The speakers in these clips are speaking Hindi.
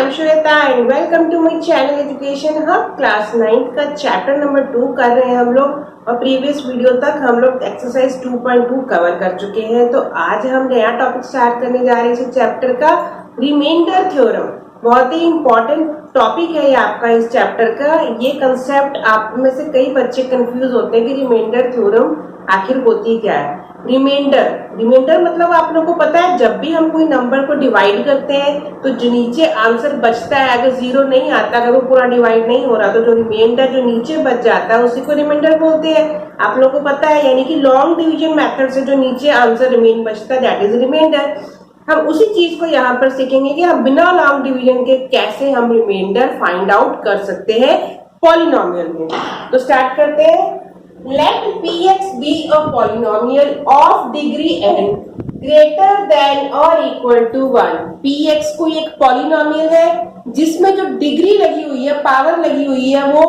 I'm Shweta and welcome to my channel Education Hub। Class 9 का चैप्टर नंबर 2 कर रहे हैं हम लोग और प्रीवियस वीडियो तक हम लोग एक्सरसाइज 2.2 कवर कर चुके हैं। तो आज हम नया टॉपिक स्टार्ट करने जा रहे हैं इस चैप्टर का, रिमाइंडर थ्योरम। बहुत ही इंपॉर्टेंट टॉपिक है ये आपका इस चैप्टर का। ये कंसेप्ट आप में से कई बच्चे कंफ्यूज होते हैं कि रिमाइंडर थ्योरम आखिर होती क्या है। रिमाइंडर मतलब आप लोगों को पता है, जब भी हम कोई नंबर को डिवाइड करते हैं तो जो नीचे आंसर बचता है, अगर जीरो नहीं आता, अगर वो पूरा डिवाइड नहीं हो रहा, तो जो रिमाइंडर जो नीचे बच जाता है उसी को रिमाइंडर बोलते हैं। आप लोगों को पता है, यानी कि लॉन्ग डिवीजन मेथड से जो नीचे आंसर रिमेन बचता है दैट इज रिमाइंडर। हम उसी चीज को यहाँ पर सीखेंगे कि हम बिना लॉन्ग डिवीजन के कैसे हम रिमाइंडर फाइंड आउट कर सकते हैं पॉलिनोमियल में। तो स्टार्ट करते हैं। Let Px be a polynomial of degree n greater than or equal to 1। Px कोई एक पॉलिनोमियल है जिसमें जो डिग्री लगी हुई है, पावर लगी हुई है, वो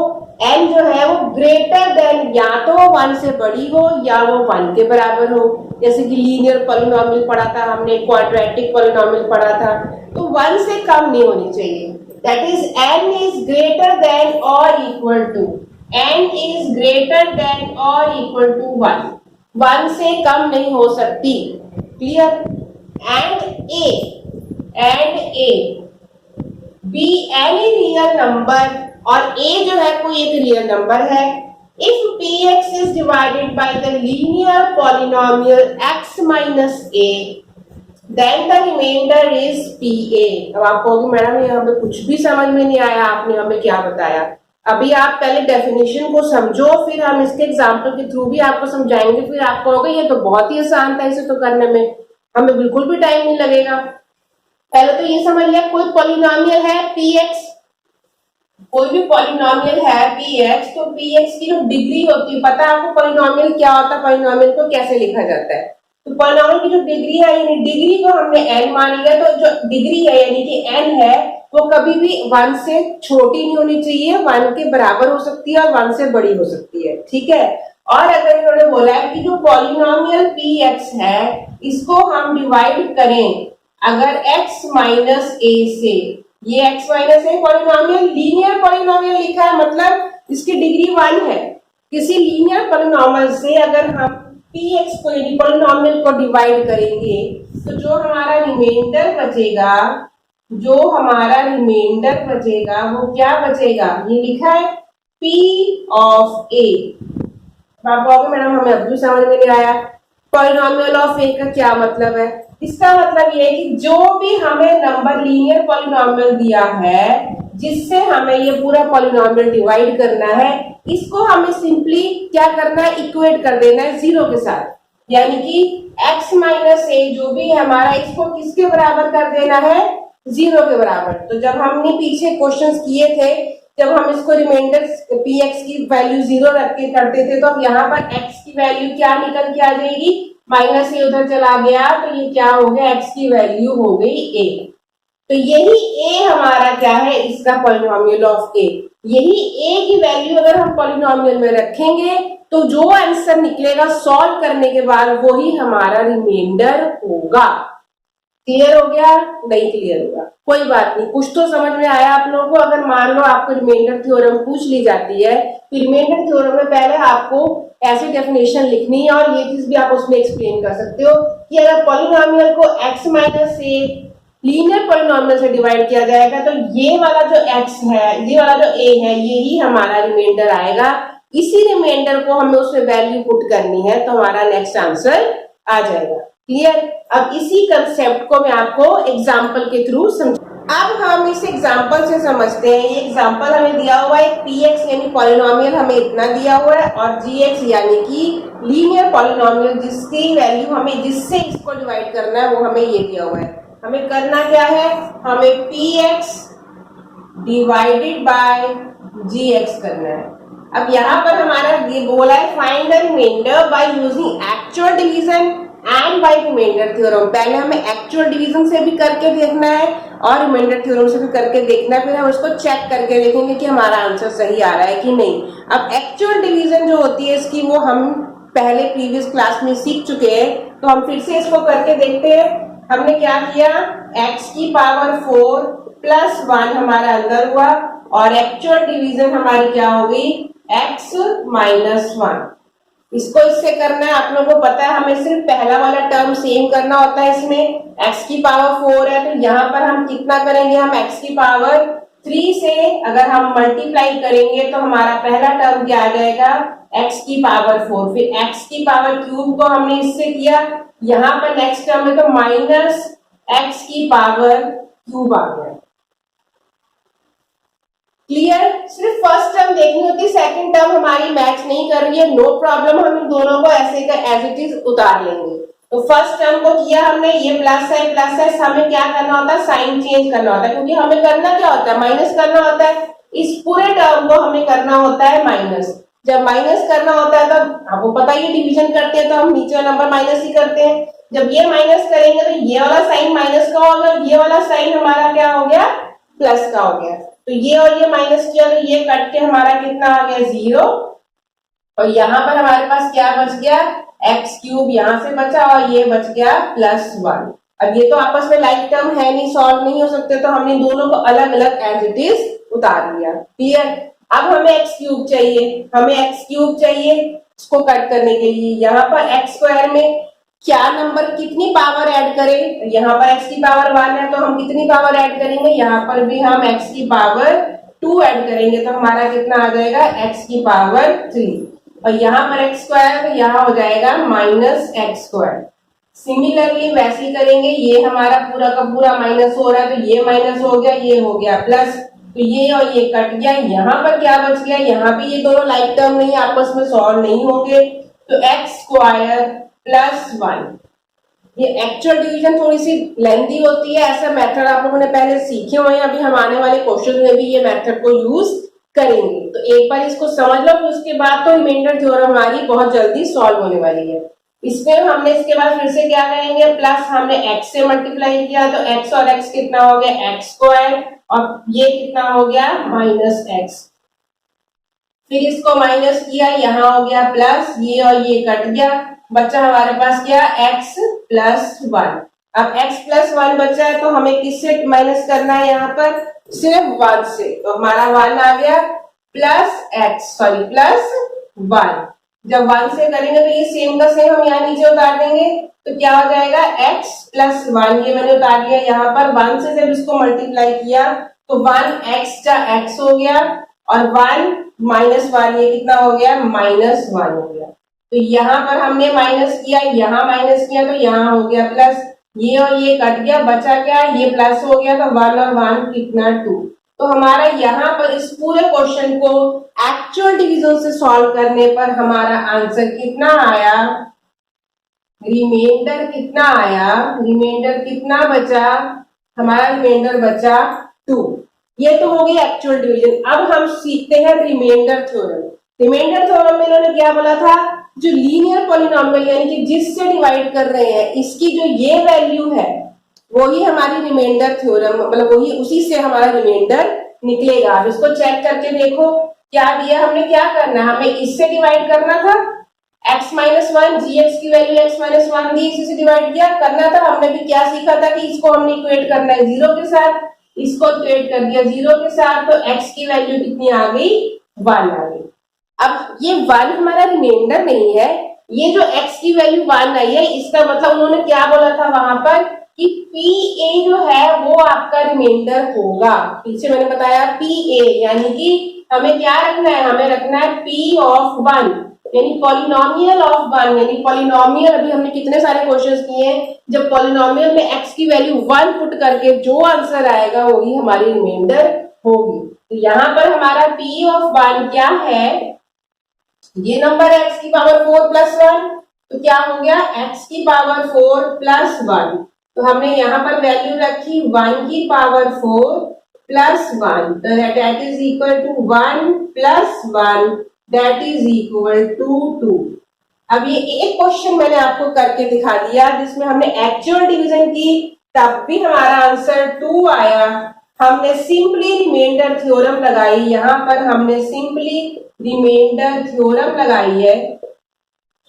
n जो है वो ग्रेटर देन, या तो वो 1 से बड़ी हो या वो 1 के बराबर हो। जैसे कि लीनियर पॉलिनोमियल पढ़ा था हमने, क्वाड्रेटिक पॉलिनोमियल पढ़ा था, तो 1 से कम नहीं होनी चाहिए। That is n is greater than और equal to, n is greater than or equal to 1। 1 से कम नहीं हो सकती। Clear? and a be any real number, और a जो है कोई एक रियल नंबर है। if px is divided by the linear polynomial x minus a then the remainder is pa। अब आप कहोगे मैडम यहाँ पे कुछ भी समझ में नहीं आया, आपने हमें क्या बताया। अभी आप पहले डेफिनेशन को समझो, फिर हम इसके एग्जाम्पल के थ्रू भी आपको समझाएंगे। फिर आप कहोगे ये तो बहुत ही आसान था, इसे तो करने में हमें बिल्कुल भी टाइम नहीं लगेगा। पहले तो ये समझ लिया, कोई पॉलिनोमियल है px, कोई भी पॉलिनोमियल है px, तो px की जो डिग्री होती है, पता है आपको पॉलिनोमियल क्या होता है, पॉलिनोमियल को कैसे लिखा जाता है। तो पॉलिनोमियल की जो डिग्री है, यानी डिग्री को हमने n मान लिया, तो जो डिग्री है यानी कि n है वो कभी भी 1 से छोटी नहीं होनी चाहिए, 1 के बराबर हो सकती है और 1 से बड़ी हो सकती है। ठीक है। और अगर इन्होंने बोला है कि जो पॉलिनोमियल px है इसको हम डिवाइड करें अगर x माइनस a से, ये x minus a polynomial linear polynomial लिखा है, मतलब इसकी डिग्री 1 है। किसी लीनियर पॉलिनोमियल से अगर हम px को यानी पॉलिनोमियल को डिवाइड करेंगे तो जो हमारा रिमाइंडर बचेगा वो क्या बचेगा, ये लिखा है p ऑफ a। आप कहोगे मैडम हमें अब भी समझ में नहीं आया, पॉलिनोमियल ऑफ a का क्या मतलब है। इसका मतलब ये है कि जो भी हमें नंबर लीनियर पॉलिनोमियल दिया है जिससे हमें ये पूरा पॉलिनोमियल डिवाइड करना है, इसको हमें सिंपली क्या करना है, इक्वेट कर देना है जीरो के साथ। यानी कि x माइनस a जो भी है हमारा, इसको किसके बराबर कर देना है, जीरो के बराबर। तो जब हमने पीछे क्वेश्चंस किए थे, जब हम इसको रिमाइंडर px की वैल्यू जीरो रख के करते थे, तो अब यहाँ पर x की वैल्यू क्या निकल के आ जाएगी, माइनस a उधर चला गया तो ये क्या हो गया, x की वैल्यू हो गई a। तो यही a हमारा क्या है, इसका पॉलिनोमियल ऑफ a। यही a की वैल्यू अगर हम पॉलिनोमियल में रखेंगे तो जो आंसर निकलेगा सॉल्व करने के बाद वही हमारा रिमाइंडर होगा। क्लियर हो गया? नहीं क्लियर होगा कोई बात नहीं, कुछ तो समझ में आया आप लोगों को। अगर मान लो आपको रिमाइंडर थ्योरम पूछ ली जाती है तो रिमाइंडर थ्योरम में पहले आपको ऐसी डेफिनेशन लिखनी है, और ये चीज भी आप उसमें एक्सप्लेन कर सकते हो कि अगर पॉलिनोमियल को x minus a linear polynomial से डिवाइड किया जाएगा तो ये वाला जो x है, ये वाला जो a है, यही हमारा रिमाइंडर आएगा। इसी रिमाइंडर को हमें उसमें वैल्यू पुट करनी है तो हमारा नेक्स्ट आंसर आ जाएगा। क्लियर? अब इसी कंसेप्ट को मैं आपको एग्जांपल के थ्रू समझा। अब हम इस एग्जांपल से समझते हैं। ये एग्जांपल हमें दिया हुआ है, px यानी पॉलिनोमियल हमें इतना दिया हुआ है, और gx यानी कि लीनियर पॉलिनोमियल जिसकी वैल्यू हमें, जिससे इसको डिवाइड करना है, वो हमें ये दिया हुआ है। हमें करना क्या है, हमें px डिवाइडेड बाय gx करना है। अब यहाँ पर हमारा ये बोला है find the remainder by using actual division and by remainder theorem. पहले हमें एक्चुअल डिवीजन से भी करके देखना है और रिमाइंडर थ्योरम से भी करके देखना है, फिर हम उसको चेक करके देखेंगे कि हमारा आंसर सही आ रहा है कि नहीं। अब एक्चुअल डिवीजन जो होती है इसकी, वो हम पहले प्रीवियस क्लास में सीख चुके हैं, तो हम फिर से इसको करके देखते हैं। हमने क्या किया, x की पावर 4 प्लस 1 हमारा अंदर हुआ और एक्चुअल डिवीजन हमारी क्या हो गई x माइनस 1। इसको इससे करना है, आप लोगों को पता है हमें सिर्फ पहला वाला टर्म सेम करना होता है। इसमें x की पावर 4 है तो यहाँ पर हम कितना करेंगे, हम x की पावर 3 से अगर हम मल्टीप्लाई करेंगे तो हमारा पहला टर्म क्या आ जाएगा x की पावर 4, फिर x की पावर क्यूब को हमने इससे किया, यहाँ पर नेक्स्ट टर्म है तो माइनस x की पावर क्यूब आ गया। क्लियर, सिर्फ फर्स्ट टर्म देखनी होती, सेकंड टर्म हमारी मैच नहीं कर रही है, नो प्रॉब्लम, हम इन दोनों को ऐसे का एज इट इज उतार लेंगे। तो फर्स्ट टर्म को किया हमने, ये प्लस है, हमें क्या करना होता है साइन चेंज करना होता है, क्योंकि हमें करना क्या होता है माइनस करना होता है, इस पूरे टर्म को हमें करना होता है माइनस। जब माइनस करना होता है तब आपको पता ही डिवीजन करते हैं तो हम नीचे वाला नंबर माइनस ही करते हैं। जब ये माइनस करेंगे तो ये वाला साइन माइनस का होगा, ये वाला साइन हमारा क्या हो गया प्लस का हो गया। तो ये और ये माइनस किया तो ये कट के हमारा कितना आ गया 0, और यहाँ पर हमारे पास क्या बच गया एक्स क्यूब यहाँ से बचा और ये बच गया प्लस 1। अब ये तो आपस में लाइक टर्म है नहीं, सॉल्व नहीं हो सकते, तो हमने दोनों को अलग अलग एज इट इज उतार लिया। क्लियर, अब हमें एक्स क्यूब चाहिए, हमें एक्स क्यूब चाहिए इसको कट करने के लिए। यहाँ पर एक्स स्क्वायर में क्या नंबर कितनी पावर ऐड करें, यहाँ पर x की पावर 1 है तो हम कितनी पावर ऐड करेंगे, यहाँ पर भी हम x की पावर 2 ऐड करेंगे तो हमारा कितना आ जाएगा x की पावर 3, और यहाँ पर x स्क्वायर तो यहाँ हो जाएगा माइनस एक्स स्क्वायर। सिमिलरली वैसे ही करेंगे, ये हमारा पूरा का पूरा माइनस हो रहा है तो ये माइनस हो गया, ये हो गया प्लस, तो ये और ये कट गया, यहाँ पर क्या बच गया, यहाँ भी ये दोनों लाइक टर्म नहीं आपस में सॉल्व नहीं होंगे, तो एक्स स्क्वायर प्लस 1। ये एक्चुअल डिवीजन थोड़ी सी लेंथी होती है, ऐसा मेथड आप लोगों ने पहले सीखे हुए हैं, अभी हम आने वाले क्वेश्चन में भी ये मेथड को यूज करेंगे। तो एक बार इसको समझ लो, फिर उसके बाद तो रिमाइंडर थ्योरम हमारी बहुत जल्दी सॉल्व होने वाली है। इसमें हमने इसके बाद फिर से क्या करेंगे, प्लस हमने x से मल्टीप्लाई किया तो x और x कितना हो गया एक्स स्क्वायर, और ये कितना हो गया माइनस एक्स, फिर इसको माइनस किया यहाँ हो गया प्लस, ये और ये कट गया, बचा हमारे पास क्या x प्लस 1। अब x प्लस 1 बचा है तो हमें किससे माइनस करना है, यहाँ पर सिर्फ 1 से, तो हमारा 1 आ गया प्लस प्लस 1। जब 1 से करेंगे तो ये सेम का सेम हम यहाँ नीचे उतार देंगे, तो क्या हो जाएगा x प्लस 1, ये मैंने उतार दिया यहाँ पर 1 से, जब इसको मल्टीप्लाई किया तो 1x का x हो गया और 1 माइनस 1, ये कितना हो गया माइनस 1 हो गया। तो यहाँ पर हमने माइनस किया, यहाँ माइनस किया तो यहाँ हो गया प्लस, ये और ये कट गया, बचा क्या ये प्लस हो गया, तो 1 और 1 कितना 2। तो हमारा यहाँ पर इस पूरे क्वेश्चन को एक्चुअल डिवीजन से सॉल्व करने पर हमारा आंसर कितना आया, रिमाइंडर कितना आया, रिमाइंडर कितना बचा, हमारा रिमाइंडर बचा 2। ये तो हो गई एक्चुअल डिवीजन। अब हम सीखते हैं रिमाइंडर थ्योरम। रिमाइंडर थ्योरम में इन्होंने क्या बोला था, जो लीनियर पॉलिनोमियल यानी कि जिससे डिवाइड कर रहे हैं इसकी जो ये वैल्यू है वही हमारी रिमाइंडर थ्योरम, मतलब वही उसी से हमारा रिमाइंडर निकलेगा। अब इसको चेक करके देखो क्या दिया, हमने क्या करना है, हमें इससे डिवाइड करना था, x माइनस 1 gx की वैल्यू x माइनस 1 दी, इसी से डिवाइड किया करना था। हमने भी क्या सीखा था कि इसको हमने इक्वेट करना है 0 के साथ, इसको इक्वेट कर दिया 0 के साथ, तो x की वैल्यू कितनी आ गई 1 आ गई। अब ये 1 हमारा रिमाइंडर नहीं है, ये जो x की वैल्यू 1 आई है इसका मतलब उन्होंने क्या बोला था वहां पर कि PA जो है वो आपका रिमाइंडर होगा। पीछे मैंने बताया PA यानी कि हमें क्या रखना है, हमें रखना है P ऑफ 1 यानी पॉलिनोमियल ऑफ 1, यानी पॉलिनोमियल अभी हमने कितने सारे क्वेश्चंस किए हैं, जब पॉलिनोमियल में x की वैल्यू 1 पुट करके जो आंसर आएगा वही हमारी रिमाइंडर होगी। तो यहाँ पर हमारा P ऑफ 1 क्या है, ये नंबर है x की पावर 4 प्लस 1, तो क्या हो गया x की पावर 4 प्लस 1, तो हमने यहाँ पर वैल्यू रखी 1 की पावर 4 प्लस 1, तो that is equal to 1 plus 1 that is equal to 2। अब ये एक क्वेश्चन मैंने आपको करके दिखा दिया जिसमें हमने एक्चुअल डिवीजन की, तब भी हमारा आंसर 2 आया। हमने सिंपली रिमाइंडर थ्योरम लगाई, यहाँ पर हमने सिंपली रिमाइंडर थ्योरम लगाई है,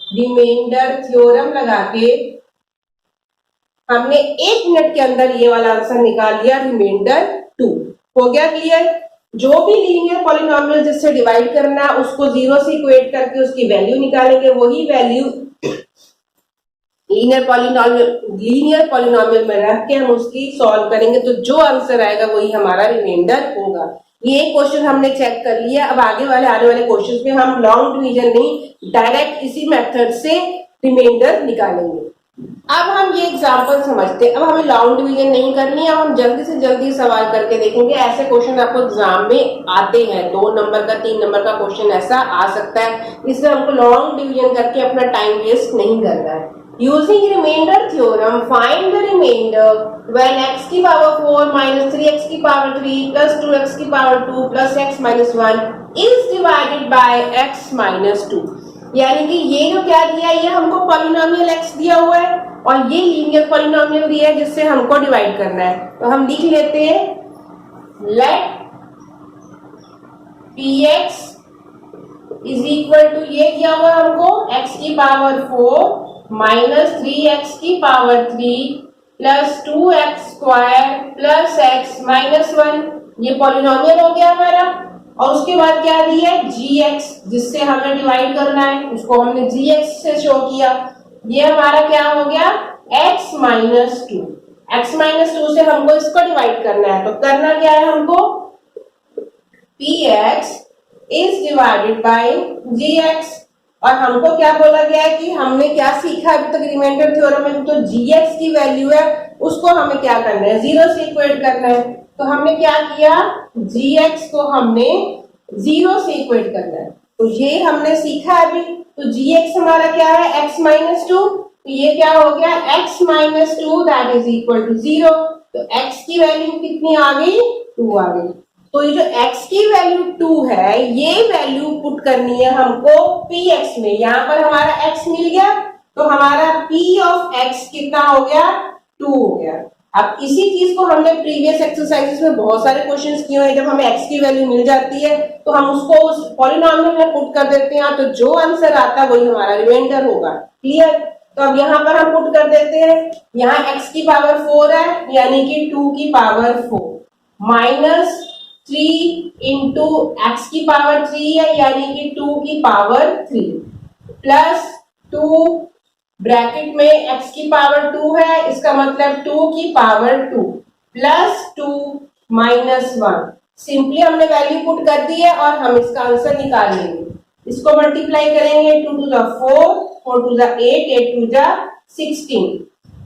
रिमाइंडर थ्योरम लगा के हमने 1 मिनट के अंदर ये वाला आंसर निकाल लिया, रिमाइंडर 2। हो गया क्लियर? जो भी लीनियर पॉलिनोमियल जिससे डिवाइड करना है उसको 0 से इक्वेट करके उसकी वैल्यू निकालेंगे, वही वैल्यू लीनियर पॉलिनोमियल में रख के हम उसकी सॉल्व करेंगे, तो जो आंसर आएगा वही हमारा रिमाइंडर होगा। ये क्वेश्चन हमने चेक कर लिया। अब आने वाले क्वेश्चंस में हम लॉन्ग डिवीजन नहीं, डायरेक्ट इसी मेथड से रिमाइंडर निकालेंगे। अब हम ये एग्जांपल समझते हैं। अब हमें लॉन्ग डिवीजन नहीं करनी है, अब हम जल्दी से जल्दी सवाल करके देखेंगे। ऐसे क्वेश्चन आपको एग्जाम में आते हैं, 2 नंबर का 3 नंबर का क्वेश्चन ऐसा आ सकता है, इसलिए हमको लॉन्ग डिवीजन करके अपना टाइम वेस्ट नहीं करना है। Using remainder theorem, find the remainder when x की power 4 minus 3x की power 3 plus 2x की power 2 plus x minus 1 is divided by x minus 2। यानी कि ये जो क्या दिया है, ये हमको पॉलिनोमियल x दिया हुआ है और ये लीनियर पॉलिनोमियल दिया है जिससे हमको डिवाइड करना है। तो हम लिख लेते हैं, let px is equal to, ये दिया हुआ हमको x की पावर 4 माइनस 3x की power 3 plus 2x square plus x minus 1, ये पॉलिनोमियल हो गया हमारा। और उसके बाद क्या दिया है, gx, जिससे हमें डिवाइड करना है, उसको हमने gx से शो किया। ये हमारा क्या हो गया, x माइनस 2। x माइनस 2 से हमको इसको डिवाइड करना है, तो करना क्या है हमको, px is divided by gx। और हमको क्या बोला गया है कि हमने क्या सीखा अभी तक रिमाइंडर थ्योरम में, तो gx की वैल्यू है उसको हमें क्या करना है, 0 से इक्वेट करना है। तो हमने क्या किया, gx को हमने 0 से इक्वेट करना है, तो ये हमने सीखा अभी। तो gx हमारा क्या है, x माइनस 2, तो ये क्या हो गया, x minus 2 that is equal to 0। तो x की वैल्यू कितनी आ गई, 2 आ गई। तो ये जो x की वैल्यू 2 है, ये वैल्यू पुट करनी है हमको px में। यहाँ पर हमारा x मिल गया, तो हमारा p ऑफ x कितना हो गया, 2 हो गया। अब इसी चीज को हमने प्रीवियस एक्सरसाइजेस में बहुत सारे क्वेश्चंस किए हैं। जब हमें x की वैल्यू मिल जाती है तो हम उसको उस पॉलिनोमियल में पुट कर देते हैं, तो जो आंसर आता है वही हमारा रिमाइंडर होगा। क्लियर? तो अब यहाँ पर हम पुट कर देते हैं, यहाँ x की पावर 4 है यानी कि 2 की पावर 4 माइनस 3 इंटू एक्स की पावर 3 है यानी कि 2 की पावर 3 प्लस 2 ब्रैकेट में x की पावर 2 है, इसका मतलब 2 की पावर 2 प्लस 2 माइनस 1। सिंपली हमने वैल्यू पुट कर दी है और हम इसका आंसर निकाल लेंगे। इसको मल्टीप्लाई करेंगे, 2 to the 4, 4 to the 8, 8 to the 16।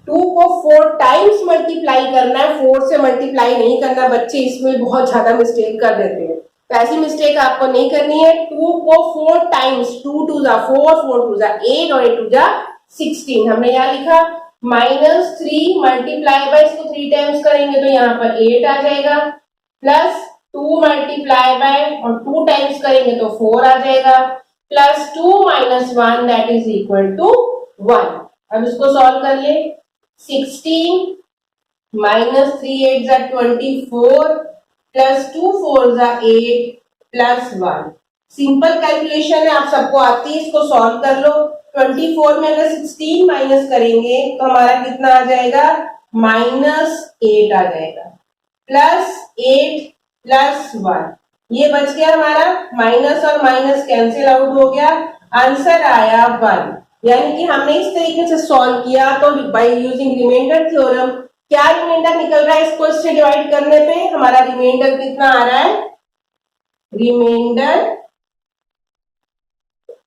2 को 4 टाइम्स मल्टीप्लाई करना है, 4 से मल्टीप्लाई नहीं करना। बच्चे इसमें बहुत ज्यादा मिस्टेक कर देते हैं, तो ऐसी मिस्टेक आपको नहीं करनी है। 2 को 4 times, 2 to the 4, 4 to the 8 और 8 टू द 16। हमने यहाँ लिखा माइनस 3 मल्टीप्लाई बाय, इसको 3 टाइम्स करेंगे तो यहाँ पर 8 आ जाएगा, प्लस 2 मल्टीप्लाई बाय और 2 टाइम्स करेंगे तो 4 आ जाएगा, plus 2 minus 1 that is equal to 1। अब इसको सॉल्व कर ले, 16 माइनस 3 8 जा 24 प्लस 2 4 जा 8 प्लस 1। सिंपल कैलकुलेशन है, आप सबको आती है, इसको सॉल्व कर लो। 24 में अगर 16 माइनस करेंगे तो हमारा कितना आ जाएगा, माइनस 8 आ जाएगा, प्लस 8 प्लस 1। ये बच गया हमारा, माइनस और माइनस कैंसिल आउट हो गया, आंसर आया 1। यानी कि हमने इस तरीके से सॉल्व किया। तो बाय यूजिंग रिमाइंडर थ्योरम, क्या रिमाइंडर निकल रहा है, इसको इससे डिवाइड करने पे हमारा रिमाइंडर कितना आ रहा है, रिमाइंडर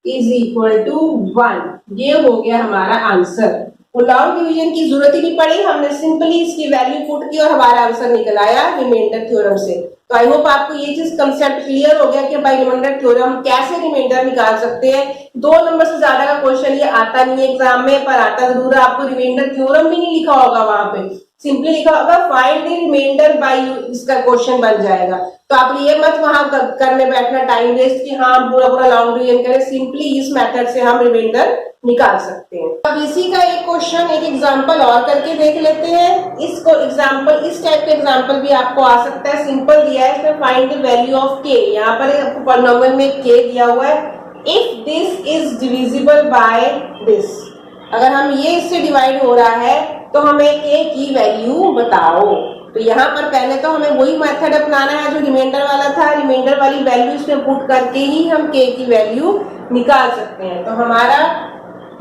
इज इक्वल टू 1। ये हो गया हमारा आंसर। तो लॉन्ग डिवीजन की जरूरत ही नहीं पड़ी, हमने सिंपली इसकी वैल्यू पुट की और हमारा आंसर निकल आया रिमाइंडर थ्योरम से। तो आई होप आपको ये चीज कंसेप्ट क्लियर हो गया कि बाय रिमाइंडर थ्योरम कैसे रिमाइंडर निकाल सकते हैं। 2 नंबर से ज्यादा का क्वेश्चन ये आता नहीं है एग्जाम में, पर आता जरूर है। आपको रिमाइंडर थ्योरम भी नहीं लिखा होगा वहां पे, सिंपली लिखा होगा फाइंड द रिमाइंडर बाय, इसका क्वेश्चन बन जाएगा। तो आप ये मत वहां करने बैठना टाइम वेस्ट कि हाँ पूरा पूरा लॉन्ग डिवीजन करें, सिंपली इस मेथड से हम रिमाइंडर निकाल सकते हैं। अब इसी का एक क्वेश्चन, एक एग्जांपल और करके देख लेते हैं। इसको एग्जांपल, इस टाइप का एग्जांपल भी आपको आ सकता है। सिंपल दिया है इसमें, find the value of k। यहाँ पर आपको पॉलिनोमियल में k दिया हुआ है। If this is divisible by this, अगर हम ये इससे डिवाइड हो रहा है तो हमें k की वैल्यू बताओ। तो यहाँ पर पहले तो हमें वही मेथड अपनाना है जो रिमाइंडर वाला था। रिमाइंडर वाली वैल्यू इसमें पुट करके ही हम k की वैल्यू निकाल सकते हैं। तो हमारा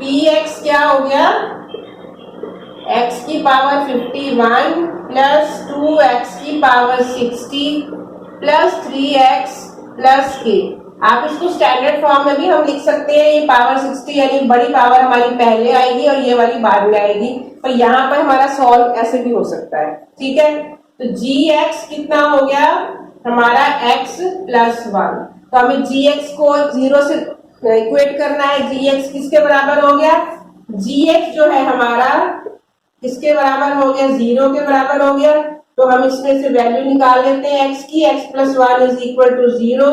px क्या हो गया, x की पावर 51 प्लस 2x की power 60 plus 3x plus k। आप इसको स्टैंडर्ड फॉर्म में भी हम लिख सकते हैं। ये पावर 60 यानी बड़ी पावर हमारी पहले आएगी और ये वाली बाद में आएगी। तो यहाँ पर हमारा सॉल्व ऐसे भी हो सकता है, ठीक है। तो gx कितना हो गया हमारा x प्लस 1। तो हमें gx को 0 से इक्वेट करना है। gx किसके बराबर हो गया, gx जो है हमारा किसके बराबर हो गया, 0 के बराबर हो गया। तो हम इसमें से वैल्यू निकाल लेते हैं x की। x plus 1 is equal to 0,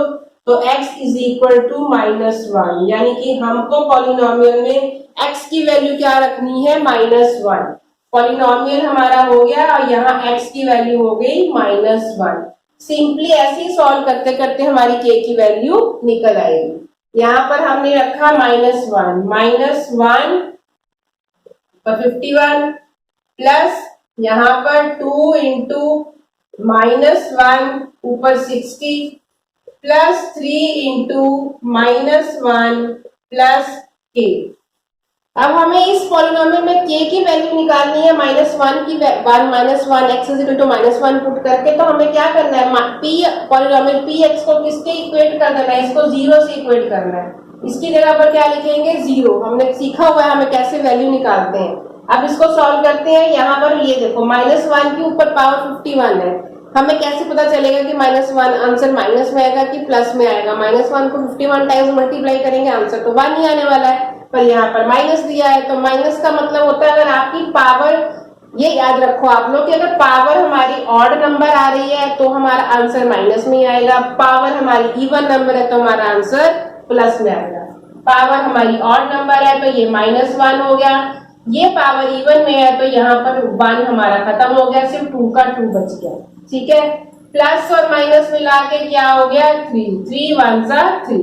तो x इज इक्वल टू -1, यानी कि हमको पॉलिनोमियल में x की वैल्यू क्या रखनी है, -1। पॉलिनोमियल हमारा हो गया और यहाँ x की वैल्यू हो गई -1। सिंपली ऐसे ही सॉल्व करते करते हमारी k की वैल्यू निकल आएगी। यहाँ पर हमने रखा -1 पर 51 प्लस यहाँ पर 2 इंटू -1 ऊपर 60 प्लस 3 इंटू -1 प्लस k। अब हमें इस पॉलिनोमियल में k की वैल्यू निकालनी है -1 की -1 x is equal to -1 put करके। तो हमें क्या करना है, पॉलिनोमियल px को किसके इक्वेट कर देना है, इसको 0 से इक्वेट करना है। इसकी जगह पर क्या लिखेंगे, 0। हमने सीखा हुआ है हमें कैसे वैल्यू निकालते हैं। अब इसको सॉल्व करते हैं। यहाँ पर ये देखो -1 के ऊपर पावर 51 है। हमें कैसे पता चलेगा कि -1 आंसर माइनस में आएगा कि प्लस में आएगा। -1 को 51 टाइम्स मल्टीप्लाई करेंगे आंसर तो 1 ही आने वाला है, पर यहाँ पर माइनस दिया है। तो माइनस का मतलब होता है अगर आपकी पावर, ये याद रखो आप लोग कि अगर पावर हमारी ऑड नंबर आ रही है तो हमारा आंसर माइनस में आएगा। पावर हमारी इवन नंबर है तो हमारा आंसर प्लस में आएगा। पावर हमारी ऑड नंबर है तो ये -1 हो गया। ये पावर इवन में है तो यहाँ पर 1 हमारा खत्म हो गया, सिर्फ 2 का 2 बच गया, ठीक है। प्लस और माइनस मिला के क्या हो गया, 3 1 3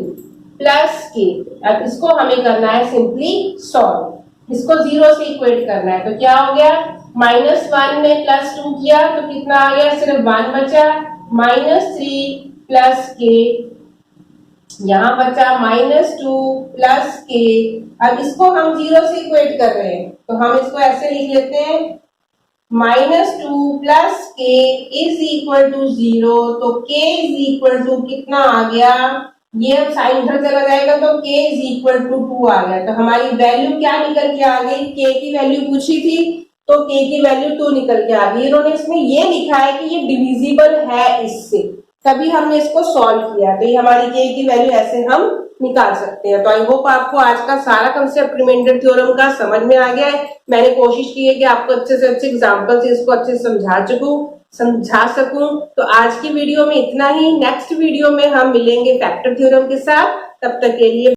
प्लस k। अब इसको हमें करना है सिंपली सॉल्व। इसको 0 से इक्वेट करना है। तो क्या हो गया, -1 में +2 किया तो कितना आ गया, सिर्फ 1 बचा। -3 प्लस k, यहाँ बचा -2 प्लस k। अब इसको हम 0 से इक्वेट कर रहे हैं तो हम इसको ऐसे लिख लेते हैं, -2 plus k is equal to 0। तो k इज इक्वल टू कितना आ गया, ये अब साइन इधर चला जाएगा तो k इज इक्वल टू 2 आ गया। तो हमारी वैल्यू क्या निकल के आ गई, k की वैल्यू पूछी थी तो k की वैल्यू 2 निकल के आ गई। इन्होंने इसमें ये लिखा है कि ये डिविजिबल है इससे, तभी हमने इसको सॉल्व किया। तो ये हमारी k की वैल्यू ऐसे हम निकाल सकते हैं। तो आई होप आपको आज का सारा कंसेप्ट रिमाइंडर थ्योरम का समझ में आ गया है। मैंने कोशिश की है कि आपको अच्छे से अच्छे एग्जाम्पल से इसको अच्छे से समझा सकूं। तो आज की वीडियो में इतना ही। नेक्स्ट वीडियो में हम मिलेंगे फैक्टर थ्योरम के साथ। तब तक के लिए